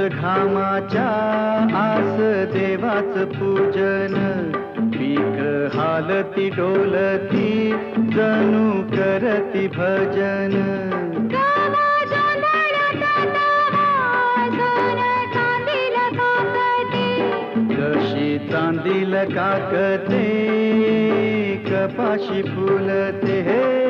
घामाच्या आस देवाच पूजन, पीक हालती डोलती जणू करती भजन. जशी चांदील काकते कपाशी फुलते हे.